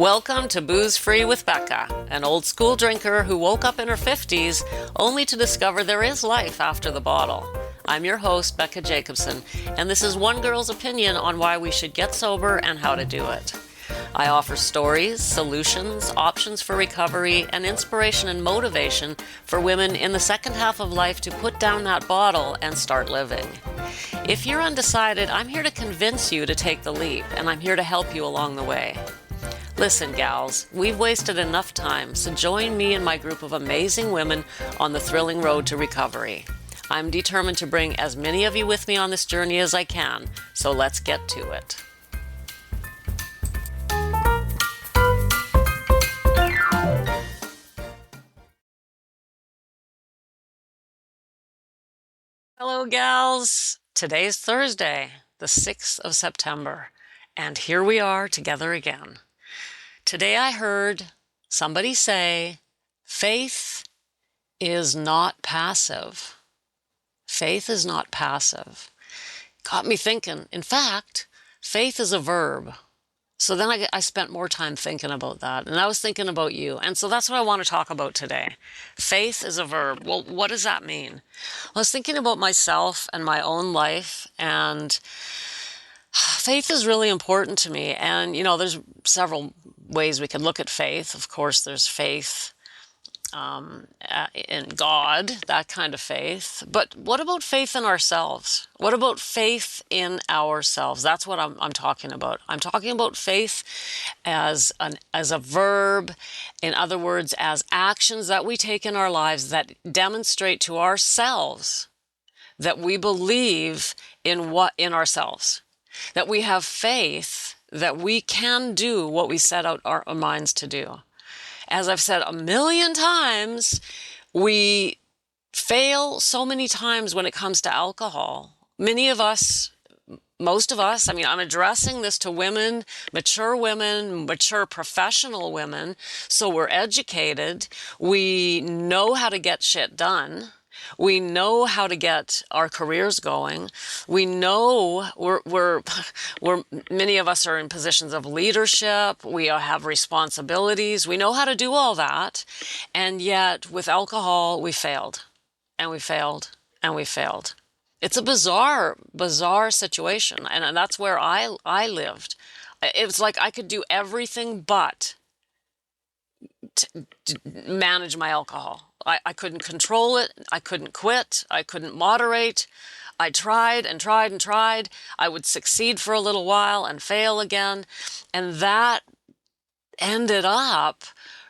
Welcome to Booze Free with Becca, an old school drinker who woke up in her 50s only to discover there is life after the bottle. I'm your host, Becca Jacobson, and this is one girl's opinion on why we should get sober and how to do it. I offer stories, solutions, options for recovery, and inspiration and motivation for women in the second half of life to put down that bottle and start living. If you're undecided, I'm here to convince you to take the leap, and I'm here to help you along the way. Listen, gals, we've wasted enough time, so join me and my group of amazing women on the thrilling road to recovery. I'm determined to bring as many of you with me on this journey as I can, so let's get to it. Hello, gals. Today's Thursday, the 6th of September, and here we are together again. Today I heard somebody say, faith is not passive. Faith is not passive. Got me thinking. In fact, faith is a verb. So then I spent more time thinking about that, and I was thinking about you. And so that's what I want to talk about today. Faith is a verb. Well, what does that mean? I was thinking about myself and my own life, and faith is really important to me. And, you know, there's several ways we can look at faith. Of course, there's faith in God, that kind of faith. But what about faith in ourselves? What about faith in ourselves? That's what I'm talking about. I'm talking about faith as a verb. In other words, as actions that we take in our lives that demonstrate to ourselves that we believe in ourselves, that we have faith that we can do what we set out our minds to do. As I've said a million times, we fail so many times when it comes to alcohol. Many of us, most of us, I'm addressing this to women, mature professional women. So we're educated. We know how to get shit done. We know how to get our careers going. We know we're many of us are in positions of leadership. We have responsibilities. We know how to do all that. And yet with alcohol, we failed and we failed and we failed. It's a bizarre situation. And that's where I lived. It was like I could do everything but to manage my alcohol. I couldn't control it. I couldn't quit. I couldn't moderate. I tried and tried and tried. I would succeed for a little while and fail again. And that ended up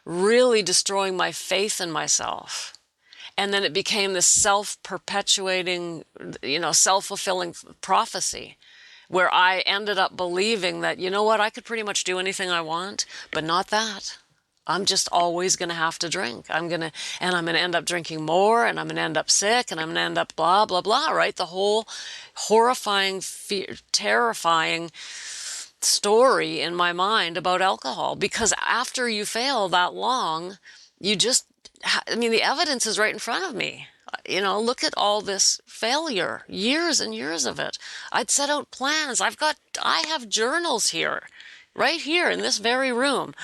really destroying my faith in myself. And then it became this self-perpetuating, self-fulfilling prophecy where I ended up believing that, you know what, I could pretty much do anything I want, but not that. I'm just always going to have to drink. I'm going to end up drinking more, and I'm going to end up sick, and I'm going to end up blah, blah, blah, right? The whole horrifying, terrifying story in my mind about alcohol. Because after you fail that long, the evidence is right in front of me. Look at all this failure, years and years of it. I'd set out plans. I have journals here, right here in this very room,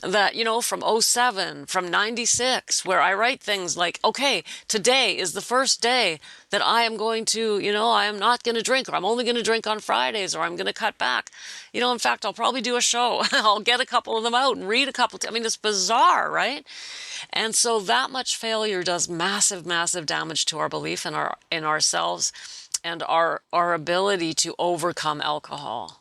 that, from 07, from 96, where I write things like, okay, today is the first day that I am going to, I am not going to drink, or I'm only going to drink on Fridays, or I'm going to cut back. In fact, I'll probably do a show. I'll get a couple of them out and read a couple. It's bizarre, right? And so that much failure does massive, massive damage to our belief in ourselves and our ability to overcome alcohol.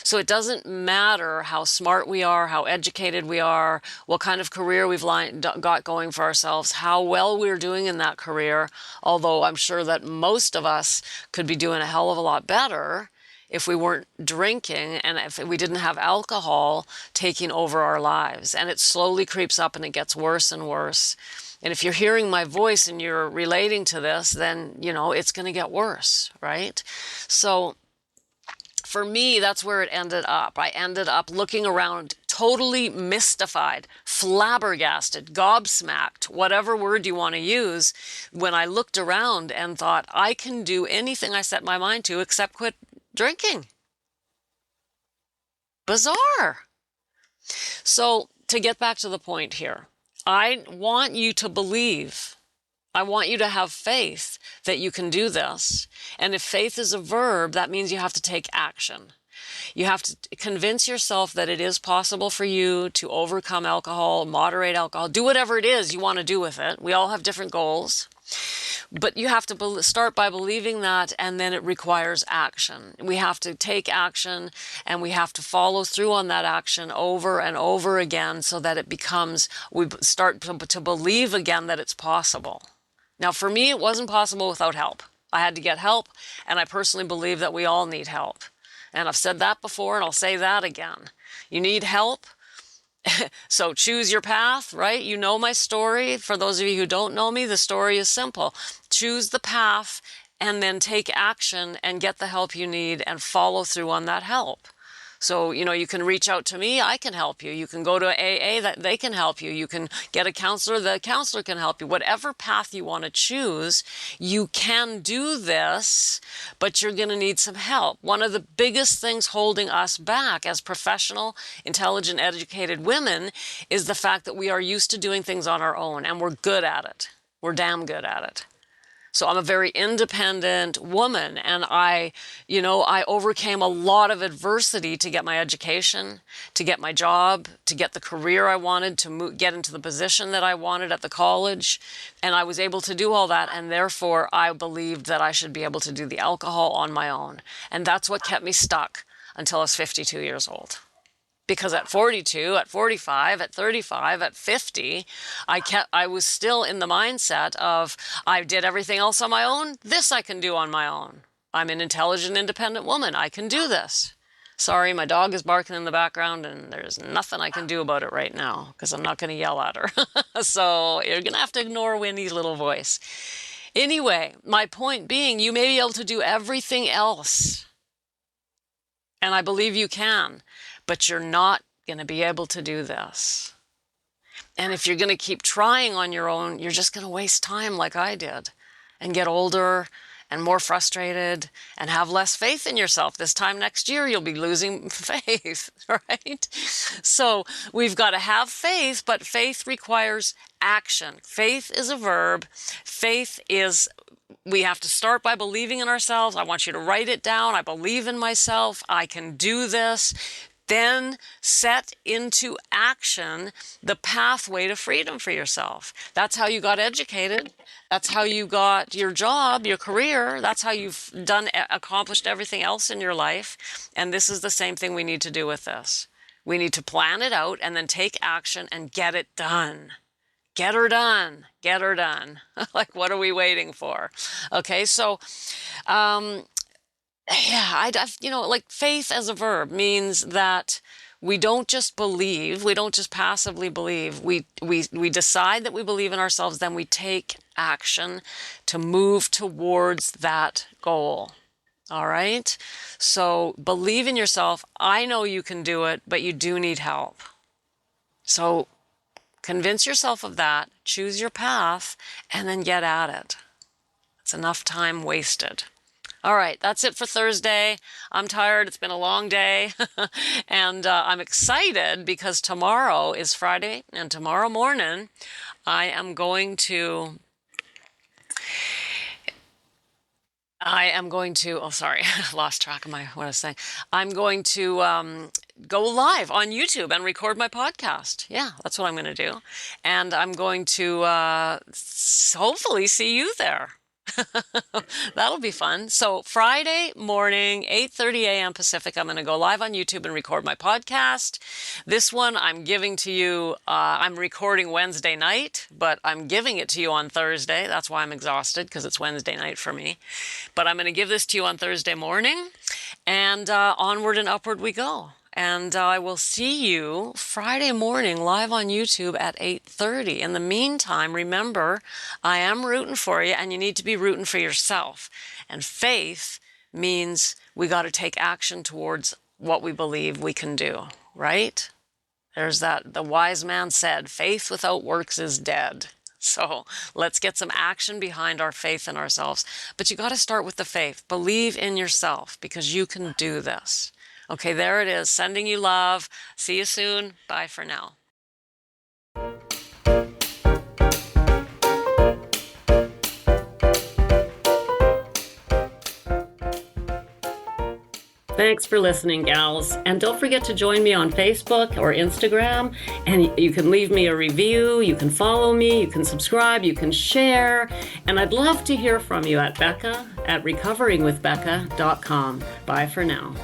So it doesn't matter how smart we are, how educated we are, what kind of career we've got going for ourselves, how well we're doing in that career, although I'm sure that most of us could be doing a hell of a lot better if we weren't drinking and if we didn't have alcohol taking over our lives. And it slowly creeps up and it gets worse and worse. And if you're hearing my voice and you're relating to this, then, it's going to get worse, right? So for me, that's where it ended up. I ended up looking around totally mystified, flabbergasted, gobsmacked, whatever word you want to use, when I looked around and thought, I can do anything I set my mind to except quit drinking. Bizarre. So to get back to the point here, I want you to believe. I want you to have faith that you can do this. And if faith is a verb, that means you have to take action. You have to convince yourself that it is possible for you to overcome alcohol, moderate alcohol, do whatever it is you want to do with it. We all have different goals. But you have to start by believing that, and then it requires action. We have to take action, and we have to follow through on that action over and over again so that it becomes, we start to believe again that it's possible. Now, for me, it wasn't possible without help. I had to get help, and I personally believe that we all need help. And I've said that before, and I'll say that again. You need help. So choose your path, right? You know my story. For those of you who don't know me, the story is simple. Choose the path and then take action and get the help you need and follow through on that help. So, you can reach out to me. I can help you. You can go to AA, that they can help you. You can get a counselor. The counselor can help you. Whatever path you want to choose, you can do this, but you're going to need some help. One of the biggest things holding us back as professional, intelligent, educated women is the fact that we are used to doing things on our own, and we're good at it. We're damn good at it. So I'm a very independent woman, and I overcame a lot of adversity to get my education, to get my job, to get the career I wanted, to get into the position that I wanted at the college. And I was able to do all that, and therefore I believed that I should be able to do the alcohol on my own. And that's what kept me stuck until I was 52 years old. Because at 42, at 45, at 35, at 50, I was still in the mindset of, I did everything else on my own. This I can do on my own. I'm an intelligent, independent woman. I can do this. Sorry, my dog is barking in the background, and there's nothing I can do about it right now because I'm not going to yell at her. So you're going to have to ignore Winnie's little voice. Anyway, my point being, you may be able to do everything else. And I believe you can. But you're not going to be able to do this. And if you're going to keep trying on your own, you're just going to waste time like I did and get older and more frustrated and have less faith in yourself. This time next year, you'll be losing faith, right? So we've got to have faith, but faith requires action. Faith is a verb. We have to start by believing in ourselves. I want you to write it down. I believe in myself. I can do this. Then set into action the pathway to freedom for yourself. That's how you got educated. That's how you got your job, your career. That's how you've accomplished everything else in your life. And this is the same thing we need to do with this. We need to plan it out and then take action and get it done. Get her done. Get her done. Like, what are we waiting for? Okay, so faith as a verb means that we don't just believe, we don't just passively believe. We decide that we believe in ourselves, then we take action to move towards that goal. All right? So believe in yourself. I know you can do it, but you do need help. So convince yourself of that, choose your path, and then get at it. It's enough time wasted. All right, that's it for Thursday. I'm tired. It's been a long day. And I'm excited because tomorrow is Friday, and tomorrow morning I am going to, oh, sorry, lost track of what I was saying. I'm going to go live on YouTube and record my podcast. Yeah, that's what I'm going to do. And I'm going to hopefully see you there. That'll be fun. So Friday morning, 8:30 a.m. Pacific, I'm going to go live on YouTube and record my podcast. This one I'm giving to you, I'm recording Wednesday night, but I'm giving it to you on Thursday. That's why I'm exhausted, because it's Wednesday night for me. But I'm going to give this to you on Thursday morning, and onward and upward we go. And I will see you Friday morning live on YouTube at 8:30. In the meantime, remember, I am rooting for you, and you need to be rooting for yourself. And faith means we got to take action towards what we believe we can do, right? There's that, the wise man said, faith without works is dead. So let's get some action behind our faith in ourselves. But you got to start with the faith. Believe in yourself, because you can do this. Okay, there it is. Sending you love. See you soon. Bye for now. Thanks for listening, gals. And don't forget to join me on Facebook or Instagram. And you can leave me a review, you can follow me, you can subscribe, you can share. And I'd love to hear from you at Becca at recoveringwithbecca.com. Bye for now.